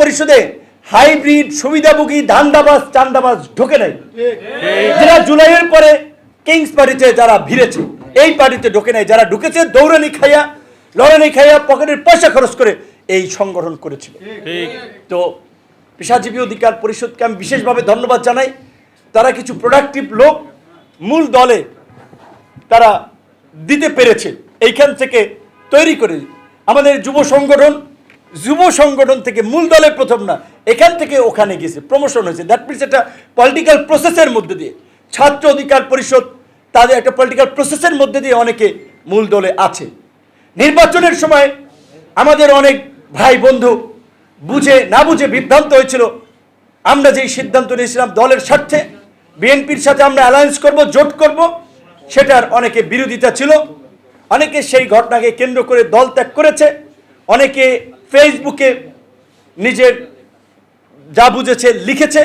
পরিষদে হাইব্রিড সুবিধাভোগী ধান্দাবাজ চান্দাবাজ ঢোকে নাই, যারা জুলাইয়ের পরে কিংস পার্টিতে যারা ভিড়েছে এই পার্টিতে ঢোকে নাই, যারা ঢুকেছে দৌড়ানি খাইয়া লড়ানি খাইয়া পকেটের পয়সা খরচ করে এই সংগঠন করেছিল। তো পেশাজীবী অধিকার পরিষদকে আমি বিশেষভাবে ধন্যবাদ জানাই। তারা কিছু প্রোডাক্টিভ লোক মূল দলে তারা দিতে পেরেছে, এইখান থেকে তৈরি করে আমাদের যুব সংগঠন থেকে মূল দলে প্রথম না, এখান থেকে ওখানে গেছে, প্রমোশন হয়েছে। দ্যাট মিনস একটা পলিটিক্যাল প্রসেসের মধ্যে দিয়ে ছাত্র অধিকার পরিষদ তাদের একটা পলিটিক্যাল প্রসেসের মধ্যে দিয়ে অনেকে মূল দলে আছে। নির্বাচনের সময় আমাদের অনেক ভাই বন্ধু বুঝে না বুঝে বিভ্রান্ত হয়েছিল। আমরা যেই সিদ্ধান্ত নিয়েছিলাম দলের স্বার্থে বিএনপির সাথে আমরা অ্যালায়েন্স করব, জোট করব, সেটার অনেকে বিরোধিতা ছিল। অনেকে সেই ঘটনাকে কেন্দ্র করে দল ত্যাগ করেছে, অনেকে ফেসবুকে নিজের যা বুঝেছে লিখেছে।